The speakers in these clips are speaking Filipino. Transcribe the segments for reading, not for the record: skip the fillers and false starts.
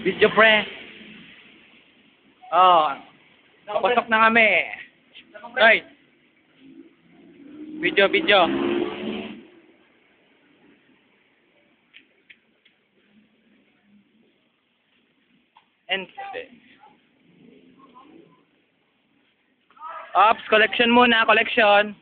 Video pre. Oh. Papasok na kami. Right. Video. And Ops, collection muna, collection.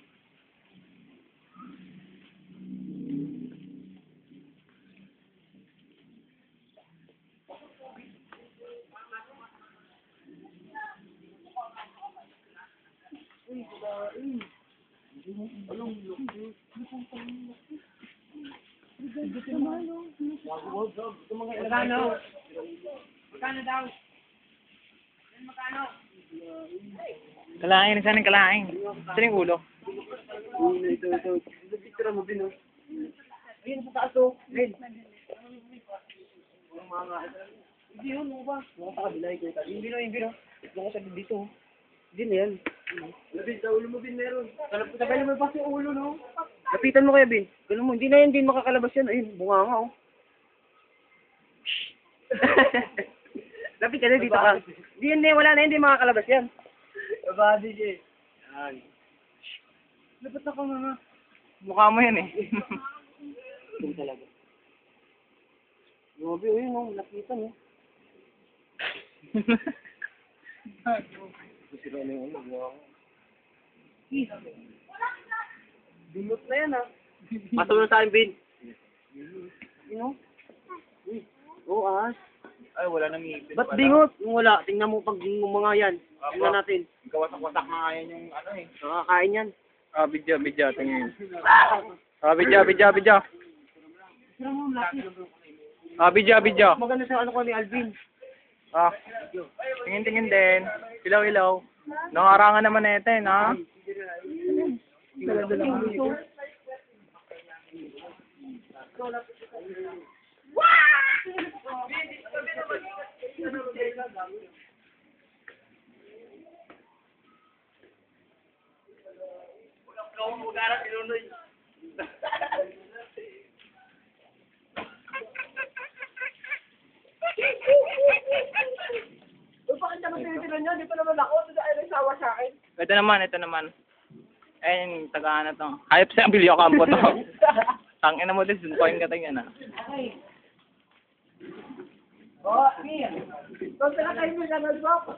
Magkano? Magkano daw? Magkano? Kalahin, saan ang kalahin? Saan yung ulo? Ito. Picture mo, Bin, oh. Ayun, sa taas, oh. Bin. Hindi yun, ano ba? Mga sa kabila, ikaw. Yung Bin, oh. Ito sa dito, oh. Bin, yan. Bin, sa ulo mo, Bin, meron. Sabay mo pa yung ulo, no? Lapitan mo kaya, Bin. Ganun mo, hindi na yan, Bin, makakalabas yan. Ayun, bunga nga, oh. Lapit ka na, dito ka. Hindi, wala na, hindi makakalabas yan. Babadi siya eh. Yan. Dapat ako mga. Mukha mo yan eh. Ito talaga. Grabe, oh yun, oh. Lapitan, oh. Sira na yung ano. Binot na yan, ah. Pasok na sa akin, Bin. You know? Oo, ahas. Ay, wala nang ngipin. Ba't bingot? Yung wala, tingnan mo pag mga yan. Tingnan natin. Kawasak-wasak nga yan yung ano eh. Nakakain yan. Ah, video, tingin. Ah, video. Ah, video. Maganda sa ano ko ni Alvin. Ah, tingin din. Ilaw. Nangarangan naman na ito eh, ha? Dala-dala ko. Bakit naman tinitira niya? Dito naman ako. Dito ay nagsawa sa akin. Ito naman. Ayun, taga-ano to. Hayop sa Abilio Campo to. Tangina mo din, suntuin ka tayo na. Oh, Mir. Kung sila kayo nila nag-gwapo.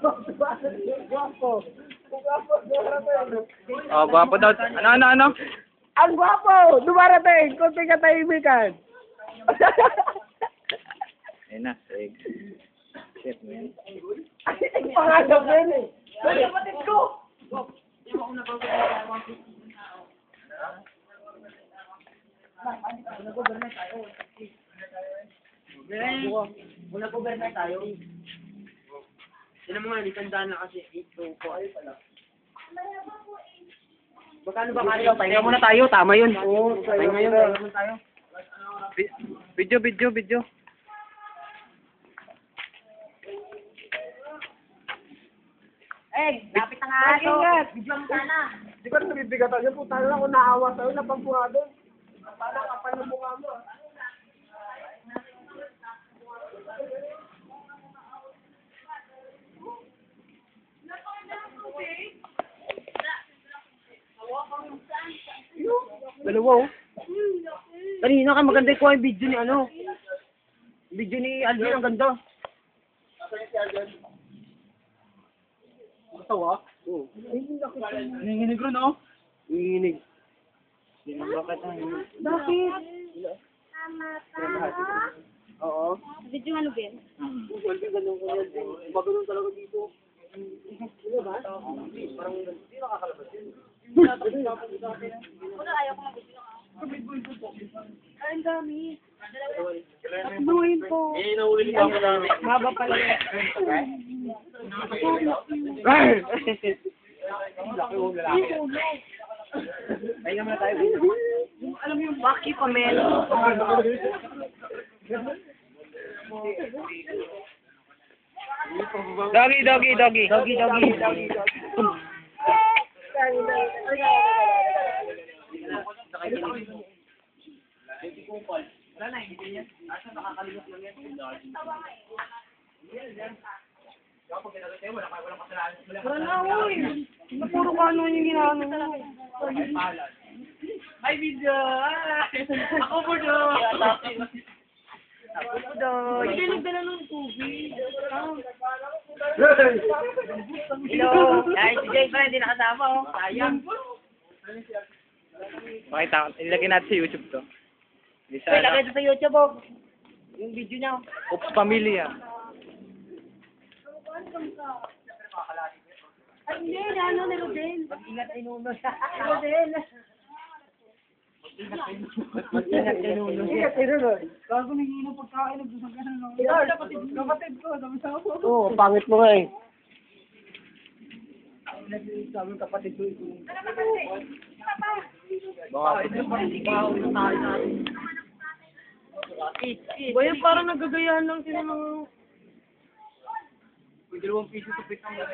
Oh, gwapo daw. Ano? Ang gwapo! Dumarating! Kunti katahimikan! Ayun na, sig. Shit, man. Ay, pangalap yun eh! Ay, kapatid ko! Muna-government tayo. Sino mo nga, nitandaan na kasi 8 ko. Ay pala. Magkano ba kayo? Pahinga muna tayo, tama yun. Oo, pahinga yun. Pahinga muna tayo. Video. Lapit na nga ito. Video mo sana. Di ba nabibigatan yun? Puta lang ako naawa sa'yo, napampuha doon. Parang kapal ng mukha mo. Dalawa, oh. Kanina ka maganda ko yung video ni ano. Video ni Alvin, ang ganda. Matawa? Oo. Nanginginig rin, oh. Nanginginig. Bakit? Oo. Video ano, Ben? Alvin, ganun ko Alvin. Maganon talaga dito. Ano ba? Parang hindi nakakalabas yun. Wala, ayaw ko mag-video. Ay, ang dami. Buhin po. Nahuli ka ako namin. Baba pala. Pahinga muna tayo. Alam mo yung Baki Pamelo. Doggy. Wala na, hindi yan. Asa nakakalimot lang yan. Wala na, uy. Puro kanon yung ginano mo. Ay, video! Ako po doon! Hindi nagdala ng tubig. Hello! Ay, si Jay pa, hindi nakasama oh. Sayang. Pakita, ilagay natin sa YouTube to. Isa Wait, lagay na. ito sa YouTube oh. Yung video niya. Oops, pamilya. Ay, hindi. Ano na Rodel? Mag-ingat kay Nuno. Rodel. Mag-ingat kay Nuno. Ingat kay Nuno. Gago nang pagkain. Nagdusang ka na. Kapatid ko. Sabi sa ako. Oo, pangit mo nga eh. Sabi ng kapatid ko. Boy, parang nagagayaan lang sila ng... May 2 piso sa pitang lang.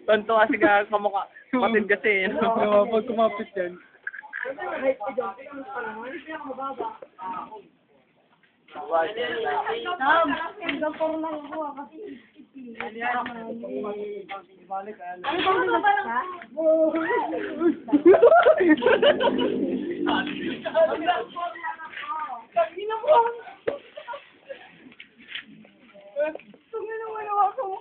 Tonto kasi ka kamukha. Kapatid kasi. Pag kumapit yan. Sam, hanggang puro lang ako kasi ano bang nilagay ka? Tangina mo! Tangina mo, wala ka mo